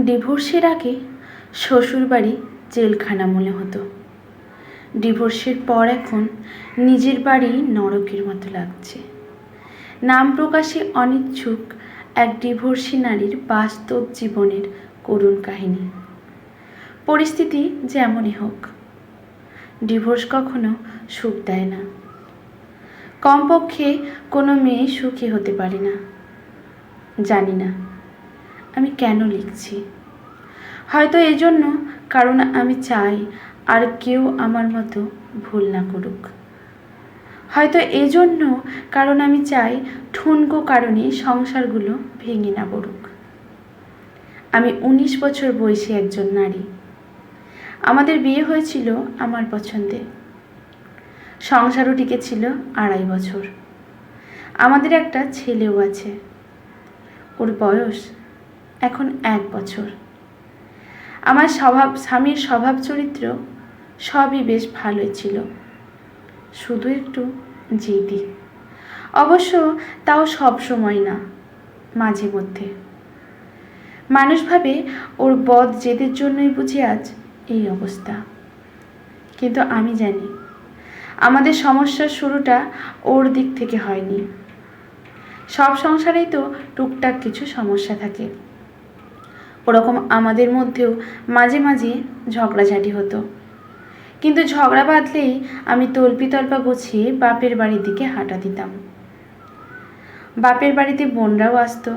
ডিভোর্সের আগে শ্বশুরবাড়ি জেলখানা মনে হতো। ডিভোর্সের পর এখন নিজের বাড়ি নরকের মতো লাগছে। নাম প্রকাশে অনিচ্ছুক এক ডিভোর্সি নারীর বাস্তব জীবনের করুণ কাহিনী। পরিস্থিতি যেমনই হোক, ডিভোর্স কখনো সুখ দেয় না। কমপক্ষে কোনো মেয়ে সুখী হতে পারে না। জানি না আমি কেন লিখছি। হয়তো এজন্য, কারণ আমি চাই আর কেউ আমার মতো ভুল না করুক। হয়তো এজন্য, কারণ আমি চাই ঠুনকো কারণে সংসারগুলো ভেঙে না পড়ুক। আমি 19 বছর বয়সী একজন নারী। আমাদের বিয়ে হয়েছিল আমার পছন্দে। সংসারও টিকেছিল 2.5 বছর। আমাদের একটা ছেলেও আছে। ওর বয়স এখন 1 বছর। আমার স্বামীর স্বভাব চরিত্র সবই বেশ ভালোই ছিল, শুধু একটু জেদি। অবশ্য তাও সব সময় না, মাঝে মধ্যে। মানুষ ভাবে ওর বদ জেদের জন্যই বুঝি আজ এই অবস্থা। কিন্তু আমি জানি আমাদের সমস্যার শুরুটা ওর দিক থেকে হয়নি। সব সংসারেই তো টুকটাক কিছু সমস্যা থাকে। ওরকম আমাদের মধ্যেও মাঝে মাঝে ঝগড়াঝাটি হতো, কিন্তু ঝগড়া বাঁধলেই আমি তল্পা গুছিয়ে বাপের বাড়ির দিকে হাঁটা দিতাম। বাপের বাড়িতে বোনরাও আসতো,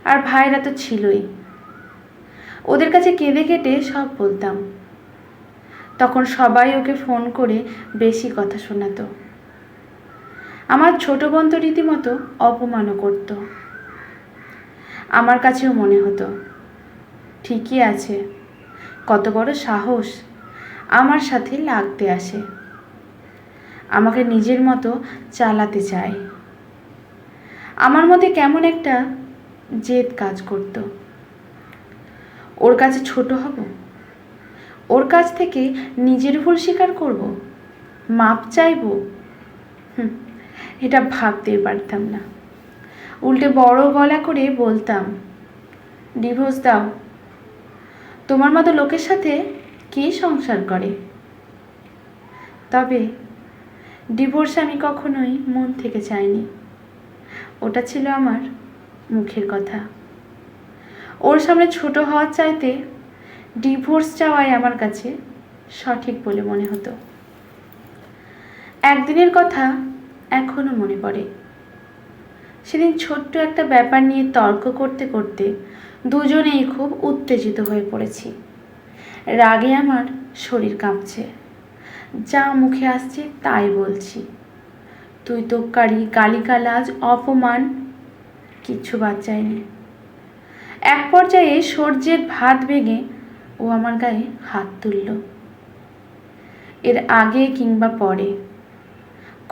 আর ভাইরা তো ছিলই। ওদের কাছে কেঁদে কেটে সব বলতাম। তখন সবাই ওকে ফোন করে বেশি কথা শোনাতো। আমার ছোট বোন তো রীতিমতো অপমানও করত। আমার কাছেও মনে হতো ঠিকই আছে, কত বড় সাহস আমার সাথে লাগতে আসে, আমাকে নিজের মতো চালাতে চায়। আমার মধ্যে কেমন একটা জেদ কাজ করত। ওর কাছে ছোট হব, ওর কাছ থেকে নিজের ভুল স্বীকার করব, মাপ চাইব। এটা ভাবতেই পারতাম না। উল্টে বড় গলা করে বলতাম, ডিভোর্স দাও। তোমার মতো লোকের সাথে কে সংসার করে? তবে ডিভোর্স আমি কখনোই মন থেকে চাইনি। ওটা ছিল আমার মুখের কথা। ওর সামনে ছোট হওয়ার চাইতে ডিভোর্স চাওয়াই আমার কাছে সঠিক বলে মনে হতো। একদিনের কথা এখনো মনে পড়ে। সেদিন ছোট্ট একটা ব্যাপার নিয়ে তর্ক করতে করতে দুজনেই খুব উত্তেজিত হয়ে পড়েছি। রাগে আমার শরীর কাঁপছে, যা মুখে আসছে তাই বলছি। তুই তো গালিগালাজ, অপমান, কিচ্ছু বাদ যায়নি। এক পর্যায়ে সূর্যের ভাত ভেঙে ও আমার গায়ে হাত তুলল। এর আগে কিংবা পরে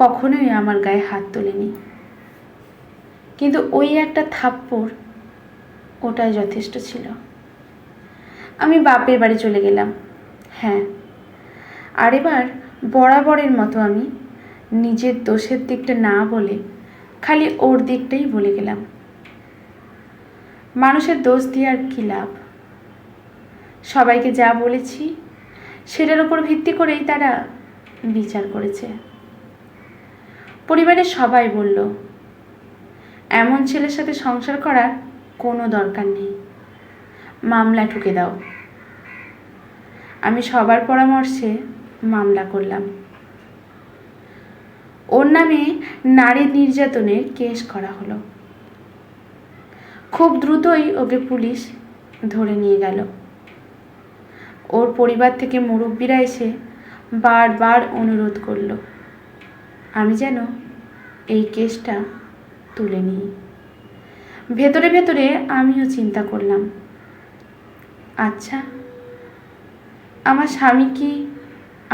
কখনোই আমার গায়ে হাত তোলেনি, কিন্তু ওই একটা থাপ্পড় ওটাই যথেষ্ট ছিল। আমি বাপের বাড়ি চলে গেলাম। হ্যাঁ, আর এবার বরাবরের মতো আমি নিজের দোষের দিকটা না বলে খালি ওর দিকটাই বলে গেলাম। মানুষের দোষ দিয়ে আর কী লাভ? সবাইকে যা বলেছি সেটার উপর ভিত্তি করেই তারা বিচার করেছে। পরিবারের সবাই বলল, এমন ছেলের সাথে সংসার করার কোনো দরকার নেই, মামলা ঠুকে দাও। আমি সবার পরামর্শে মামলা করলাম। ওর নামে নারী নির্যাতনের কেস করা হলো। খুব দ্রুতই ওকে পুলিশ ধরে নিয়ে গেল। ওর পরিবার থেকে মুরব্বীরা এসে বারবার অনুরোধ করলো আমি যেন এই কেসটা তুলে নিই। ভেতরে ভেতরে আমিও চিন্তা করলাম, আচ্ছা, আমার স্বামী কি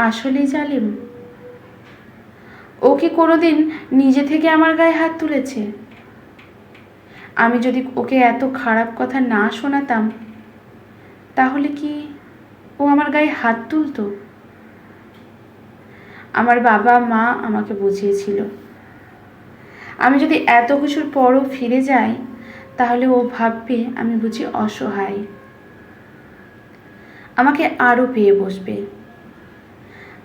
আসলেই জালিম? ও কি কোনোদিন নিজে থেকে আমার গায়ে হাত তুলেছে? আমি যদি ওকে এত খারাপ কথা না শোনাতাম, তাহলে কি ও আমার গায়ে হাত তুলতো? আমার বাবা মা আমাকে বুঝিয়েছিল, আমি যদি এত কিছুর পরও ফিরে যাই তাহলে ও ভাববে আমি বুঝি অসহায়। আমাকে আরও পেয়ে বসবে,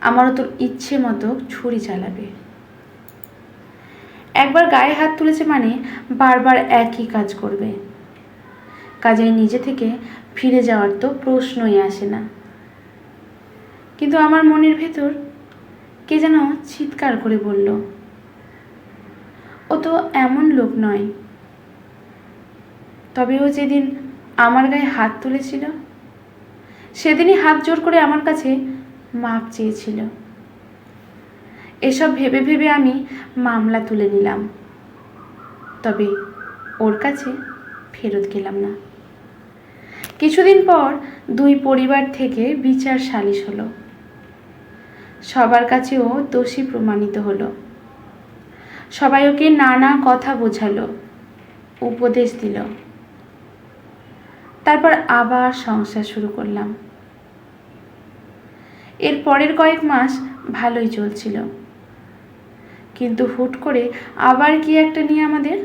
আমারও তোর ইচ্ছে মতো ছুরি চালাবে। একবার গায়ে হাত তুলেছে মানে বারবার একই কাজ করবে। কাজেই নিজে থেকে ফিরে যাওয়ার তো প্রশ্নই আসে না। কিন্তু আমার মনের ভেতর কে যেন চিৎকার করে বলল, ও তো এমন লোক নয়। তবে ও যেদিন আমার গায়ে হাত তুলেছিল সেদিনই হাত জোর করে আমার কাছে মাপ চেয়েছিল। এসব ভেবে ভেবে আমি মামলা তুলে নিলাম, তবে ওর কাছে ফেরত গেলাম না। কিছুদিন পর দুই পরিবার থেকে বিচার সালিশ হলো। সবার কাছে ও দোষী প্রমাণিত হলো। সবাই ওকে নানা কথা বোঝালো, উপদেশ দিল। তারপর আবার সংসার শুরু করলাম। এর পরের কয়েক মাস ভালোই চলছিল, কিন্তু হুট করে আবার কি একটা নিয়ে আমাদের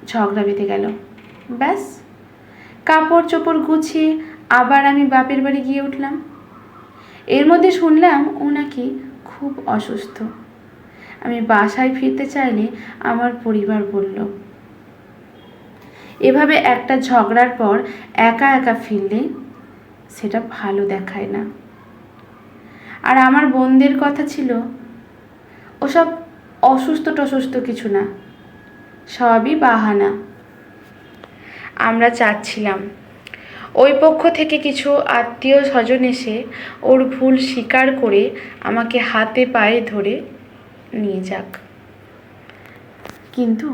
ঝগড়া বেঁধে গেল। ব্যাস, কাপড় চোপড় গুছিয়ে আবার আমি বাপের বাড়ি গিয়ে উঠলাম। এর মধ্যে শুনলাম ও নাকি খুব অসুস্থ। আমি বাসায় ফিরতে চাইলে আমার পরিবার বলল, এভাবে একটা ঝগড়ার পর একা একা ফিরলে সেটা ভালো দেখায় না। আর আমার বোনদের কথা ছিল, ওসব অসুস্থ টসুস্থ কিছু না, সবই বাহানা। আমরা চাচ্ছিলাম ওই পক্ষ থেকে কিছু আত্মীয় স্বজন এসে ওর ভুল স্বীকার করে আমাকে হাতে পায়ে ধরে নিয়ে যাক, কিন্তু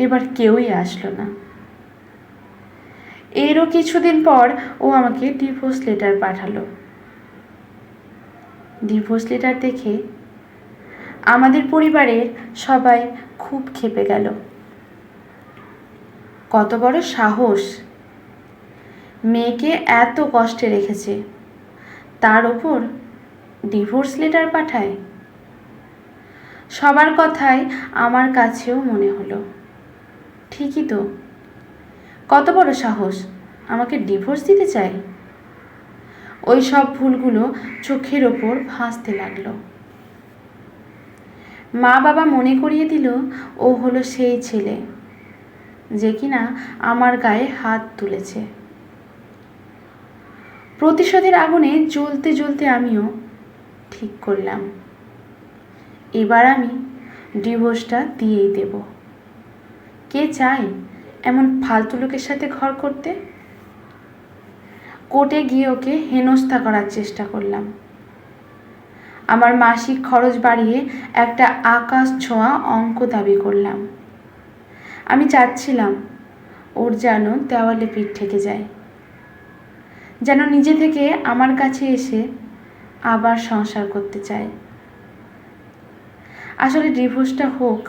এবার কেউই আসলো না। এরও কিছুদিন পর ও আমাকে ডিভোর্স লেটার পাঠালো। ডিভোর্স লেটার দেখে আমাদের পরিবারের সবাই খুব ক্ষেপে গেল। কত বড় সাহস, মেয়েকে এত কষ্টে রেখেছে, তার ওপর ডিভোর্স লেটার পাঠায়। সবার কথাই আমার কাছেও মনে হলো, ঠিকই তো, কত বড় সাহস, আমাকে ডিভোর্স দিতে চায়। ওই সব ভুলগুলো চোখের ওপর ভাসতে লাগলো। মা বাবা মনে করিয়ে দিল ও হলো সেই ছেলে যে কিনা আমার গায়ে হাত তুলেছে। প্রতিশোধের আগুনে জ্বলতে জ্বলতে আমিও ঠিক করলাম, এবার আমি ডিভোর্সটা দিয়েই দেব। কে চায় এমন ফালতু লোকের সাথে ঘর করতে? কোর্টে গিয়ে ওকে হেনস্থা করার চেষ্টা করলাম। আমার মাসিক খরচ বাড়িয়ে একটা আকাশ ছোঁয়া অঙ্ক দাবি করলাম। আমি চাচ্ছিলাম ওর যেন দেওয়ালে পিঠ ঠেকে যায়, যেন নিজে থেকে আমার কাছে এসে আবার সংসার করতে চায়। আসলে ডিভোর্সটা হোক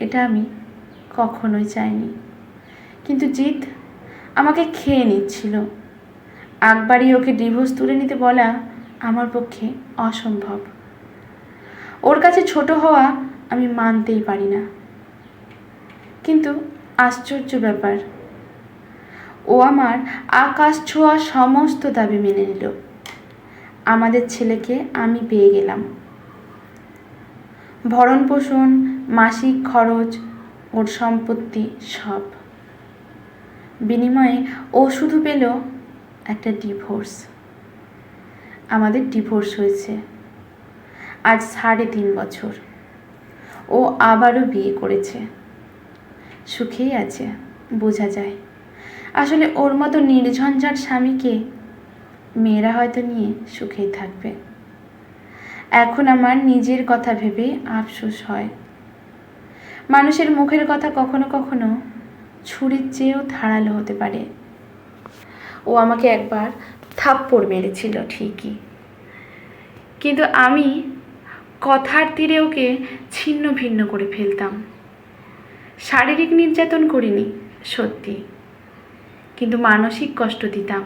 এটা আমি কখনোই চাইনি, কিন্তু জিত আমাকে খেয়ে নিচ্ছিল। একবারই ওকে ডিভোর্স তুলে নিতে বলা আমার পক্ষে অসম্ভব। ওর কাছে ছোট হওয়া আমি মানতেই পারি না। কিন্তু আশ্চর্য ব্যাপার, ও আমার আকাশ ছোঁয়া সমস্ত দাবি মেনে নিল। আমাদের ছেলেকে আমি পেয়ে গেলাম। ভরণ পোষণ, মাসিক খরচ, ওর সম্পত্তি সব। বিনিময়ে ও শুধু পেল একটা ডিভোর্স। আমাদের ডিভোর্স হয়েছে আজ 3.5 বছর। ও আবারও বিয়ে করেছে, সুখেই আছে, বোঝা যায়। আসলে ওর মতো নির্ঝঞ্ঝাট স্বামীকে মেয়েরা হয়তো নিয়ে সুখেই থাকবে। এখন আমার নিজের কথা ভেবে আফসোস হয়। মানুষের মুখের কথা কখনো কখনো ছুরির চেয়েও ধারালো হতে পারে। ও আমাকে একবার থাপ্পড় মেরেছিল ঠিকই, কিন্তু আমি কথার তীরে ওকে ছিন্ন ভিন্ন করে ফেলতাম। শারীরিক নির্যাতন করিনি সত্যি, কিন্তু মানসিক কষ্ট দিতাম।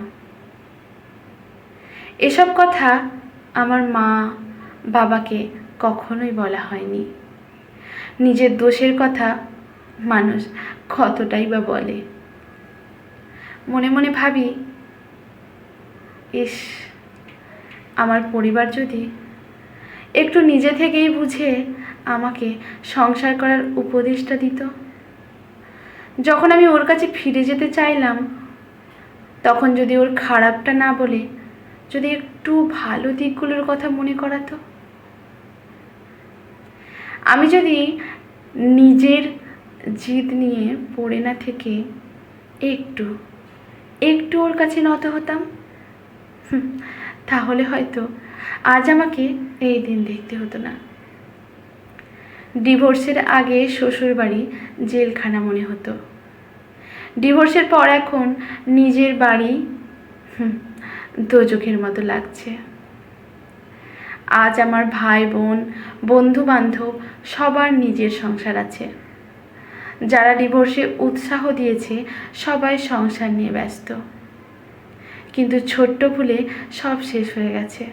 এসব কথা আমার মা বাবাকে কখনোই বলা হয়নি। নিজের দোষের কথা মানুষ কতটাই বা বলে। মনে মনে ভাবি, ইস, আমার পরিবার যদি একটু নিজে থেকেই বুঝে আমাকে সংসার করার উপদেশটা দিত। যখন আমি ওর কাছে ফিরে যেতে চাইলাম, তখন যদি ওর খারাপটা না বলে যদি একটু ভালো দিকগুলোর কথা মনে করাতো। আমি যদি নিজের জিদ নিয়ে পড়ে না থেকে একটু একটু ওর কাছে নত হতাম, তাহলে হয়তো আজ আমাকে এই দিন দেখতে হতো না। ডিভোর্সের আগে শ্বশুরবাড়ি জেলখানা মনে হতো, ডিভোর্সের পর এখন নিজের বাড়ি দোজখের মতো লাগছে। আজ আমার ভাই বোন, বন্ধু বান্ধব সবার নিজের সংসার আছে। যারা ডিভোর্সে উৎসাহ দিয়েছে সবাই সংসার নিয়ে ব্যস্ত, কিন্তু ছোট্ট ভুলে সব শেষ হয়ে গেছে।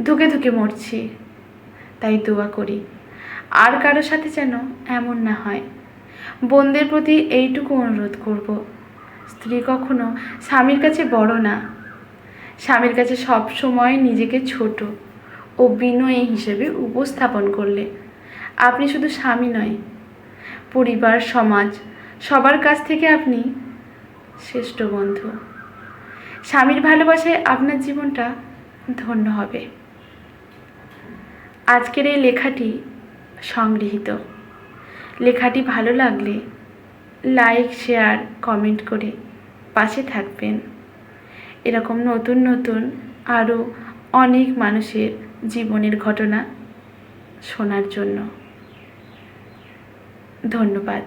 ধুকে ধুকে মরছি, তাই দোয়া করি আর কারোর সাথে যেন এমন না হয়। বোনদের প্রতি এইটুকু অনুরোধ করব, স্ত্রী কখনো স্বামীর কাছে বড় না, স্বামীর কাছে সব সময় নিজেকে ছোট ও বিনয়ী হিসেবে উপস্থাপন করলে আপনি শুধু স্বামী নয়, পরিবার, সমাজ সবার কাছ থেকে আপনি শ্রেষ্ঠ বন্ধু। স্বামীর ভালোবাসায় আপনার জীবনটা ধন্য হবে। আজকের এই লেখাটি সংগৃহীত। লেখাটি ভালো লাগলে লাইক, শেয়ার, কমেন্ট করে পাশে থাকবেন। এরকম নতুন নতুন আরও অনেক মানুষের জীবনের ঘটনা শোনার জন্য। ধন্যবাদ।